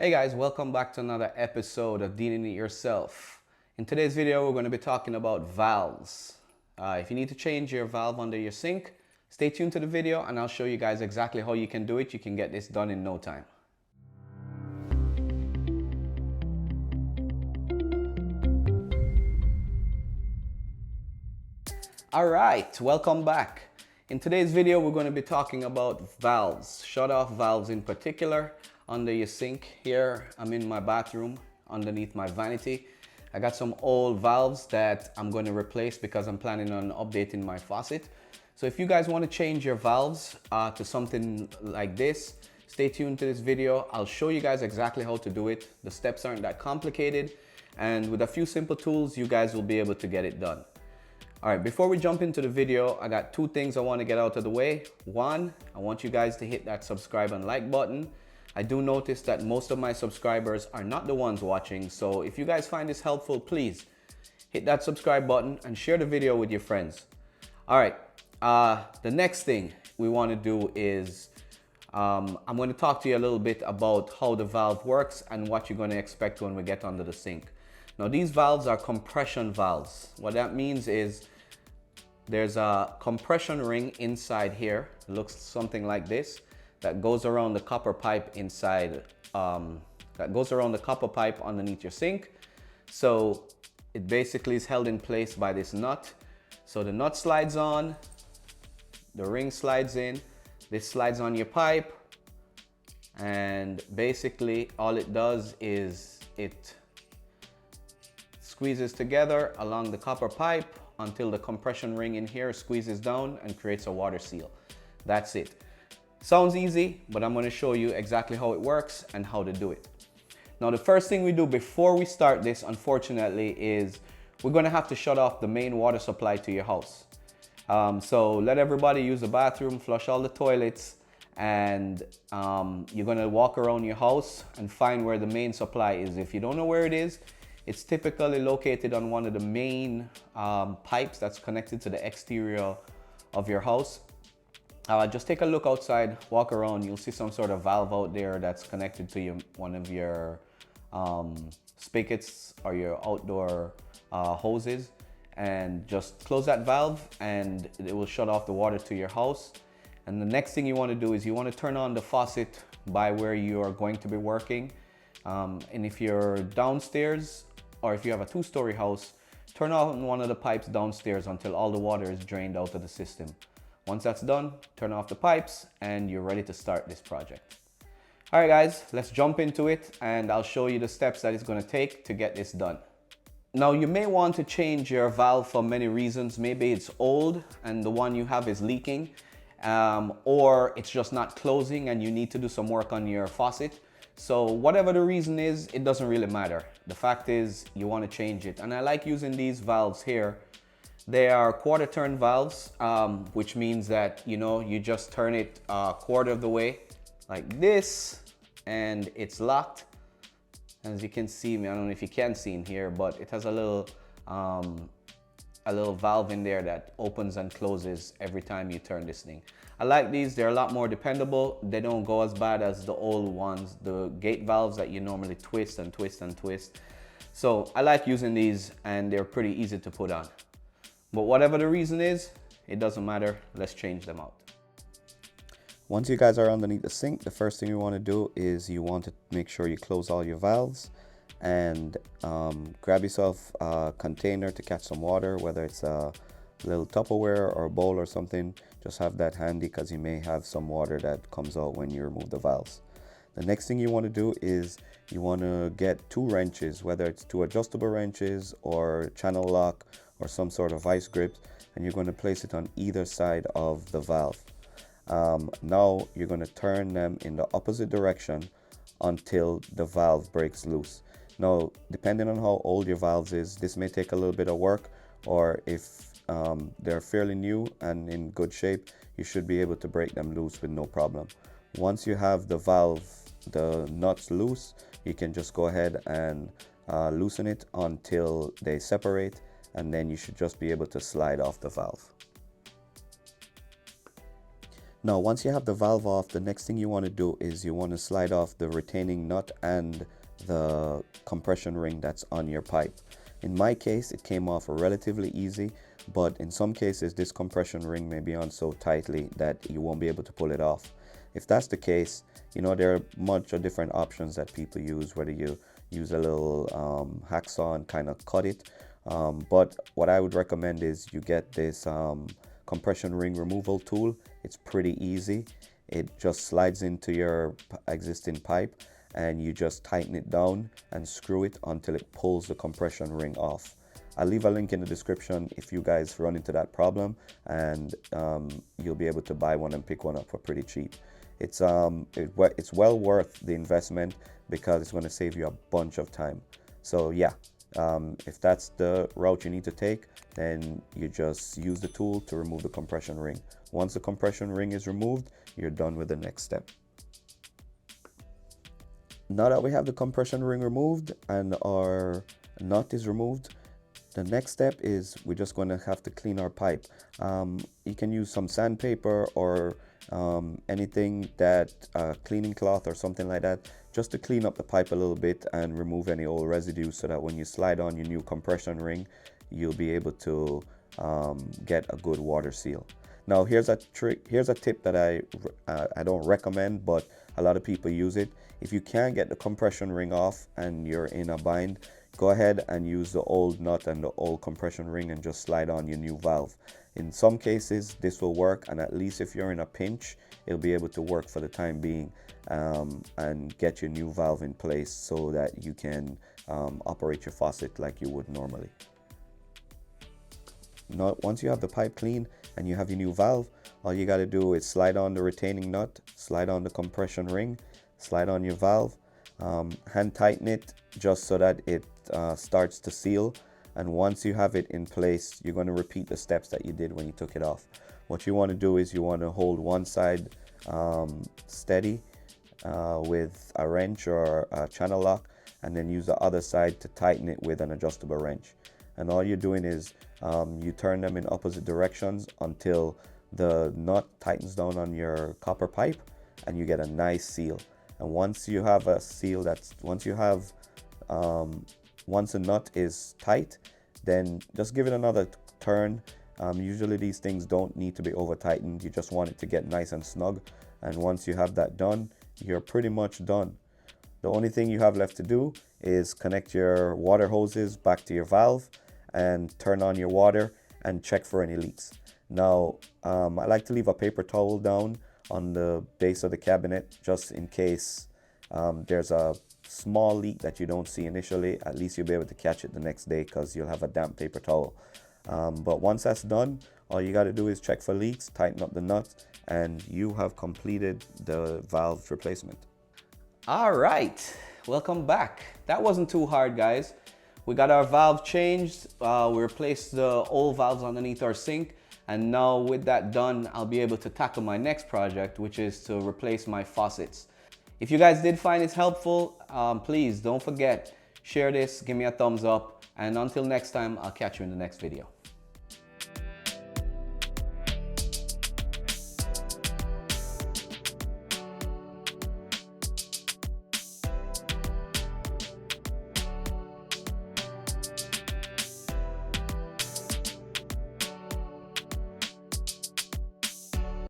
Hey guys, welcome back to another episode of Deanin It Yourself. In today's video, we're going to be talking about valves. If you need to change your valve under your sink, stay tuned to the video and I'll show you guys exactly how you can do it. You can get this done in no time. Alright, welcome back. In today's video, we're going to be talking about valves, shut-off valves in particular, under your sink. Here, I'm in my bathroom, underneath my vanity. I got some old valves that I'm going to replace because I'm planning on updating my faucet. So if you guys want to change your valves to something like this, stay tuned to this video. I'll show you guys exactly how to do it. The steps aren't that complicated, and with a few simple tools, you guys will be able to get it done. All right, before we jump into the video, I got two things I want to get out of the way. One, I want you guys to hit that subscribe and like button. I do notice that most of my subscribers are not the ones watching, so if you guys find this helpful, please hit that subscribe button and share the video with your friends. All right, the next thing we want to do is I'm going to talk to you a little bit about how the valve works and what you're going to expect when we get under the sink. Now, these valves are compression valves. What that means is there's a compression ring inside here. It looks something like this, that goes around the copper pipe inside, that goes around the copper pipe underneath your sink. So it basically is held in place by this nut. So the nut slides on, the ring slides in, this slides on your pipe, and basically all it does is it squeezes together along the copper pipe until the compression ring in here squeezes down and creates a water seal. That's it. Sounds easy, but I'm going to show you exactly how it works and how to do it. Now, the first thing we do before we start this, unfortunately, is we're going to have to shut off the main water supply to your house. So let everybody use the bathroom, flush all the toilets, and you're going to walk around your house and find where the main supply is. If you don't know where it is, it's typically located on one of the main pipes that's connected to the exterior of your house. Just take a look outside, walk around, you'll see some sort of valve out there that's connected to one of your spigots or your outdoor hoses, and just close that valve and it will shut off the water to your house. And the next thing you want to do is you want to turn on the faucet by where you are going to be working. And if you're downstairs, or if you have a two-story house, turn on one of the pipes downstairs until all the water is drained out of the system. Once that's done, turn off the pipes and you're ready to start this project. All right, guys, let's jump into it and I'll show you the steps that it's going to take to get this done. Now, you may want to change your valve for many reasons. Maybe it's old and the one you have is leaking, or it's just not closing and you need to do some work on your faucet. So whatever the reason is, it doesn't really matter. The fact is you want to change it. And I like using these valves here. They are quarter turn valves, which means that, you just turn it a quarter of the way like this and it's locked. As you can see, I don't know if you can see in here, but it has a little valve in there that opens and closes every time you turn this thing. I like these. They're a lot more dependable. They don't go as bad as the old ones, the gate valves that you normally twist and twist and twist. So I like using these and they're pretty easy to put on. But whatever the reason is, it doesn't matter. Let's change them out. Once you guys are underneath the sink, the first thing you want to do is you want to make sure you close all your valves and grab yourself a container to catch some water, whether it's a little Tupperware or a bowl or something. Just have that handy because you may have some water that comes out when you remove the valves. The next thing you want to do is you want to get two wrenches, whether it's two adjustable wrenches or channel lock or some sort of vice grip, and you're going to place it on either side of the valve. Now you're going to turn them in the opposite direction until the valve breaks loose. Now, depending on how old your valves is, this may take a little bit of work, or if they're fairly new and in good shape, you should be able to break them loose with no problem. Once you have the valve, the nuts loose, you can just go ahead and loosen it until they separate, and then you should just be able to slide off the valve. Now, once you have the valve off, the next thing you want to do is you want to slide off the retaining nut and the compression ring that's on your pipe. In my case, it came off relatively easy, but in some cases, this compression ring may be on so tightly that you won't be able to pull it off. If that's the case, you know, there are much of different options that people use, whether you use a little hacksaw and kind of cut it. But what I would recommend is you get this compression ring removal tool. It's pretty easy. It just slides into your existing pipe and you just tighten it down and screw it until it pulls the compression ring off. I'll leave a link in the description if you guys run into that problem, and you'll be able to buy one and pick one up for pretty cheap. It's well worth the investment because it's going to save you a bunch of time. So yeah, if that's the route you need to take, then you just use the tool to remove the compression ring. Once the compression ring is removed, you're done with the next step. Now that we have the compression ring removed and our nut is removed, the next step is we're just going to have to clean our pipe. You can use some sandpaper or anything that cleaning cloth or something like that, just to clean up the pipe a little bit and remove any old residue, so that when you slide on your new compression ring, you'll be able to get a good water seal. Now here's a tip that I don't recommend, but a lot of people use it. If you can't get the compression ring off and you're in a bind, go ahead and use the old nut and the old compression ring and just slide on your new valve. In some cases this will work, and at least if you're in a pinch, it'll be able to work for the time being, and get your new valve in place so that you can operate your faucet like you would normally. Now, once you have the pipe clean and you have your new valve, all you got to do is slide on the retaining nut, slide on the compression ring, slide on your valve, hand tighten it just so that it starts to seal. And once you have it in place, you're going to repeat the steps that you did when you took it off. What you want to do is you want to hold one side steady with a wrench or a channel lock, and then use the other side to tighten it with an adjustable wrench. And all you're doing is you turn them in opposite directions until the nut tightens down on your copper pipe and you get a nice seal. And once you have a seal, once the nut is tight, then just give it another turn. Usually these things don't need to be over tightened. You just want it to get nice and snug. And once you have that done, you're pretty much done. The only thing you have left to do is connect your water hoses back to your valve and turn on your water and check for any leaks. Now, I like to leave a paper towel down on the base of the cabinet just in case there's a small leak that you don't see initially. At least you'll be able to catch it the next day because you'll have a damp paper towel. But once that's done, all you got to do is check for leaks, tighten up the nut, and you have completed the valve replacement. All right, welcome back. That wasn't too hard, guys. We got our valve changed. We replaced the old valves underneath our sink. And now with that done, I'll be able to tackle my next project, which is to replace my faucets. If you guys did find this helpful, please don't forget, share this, give me a thumbs up. And until next time, I'll catch you in the next video.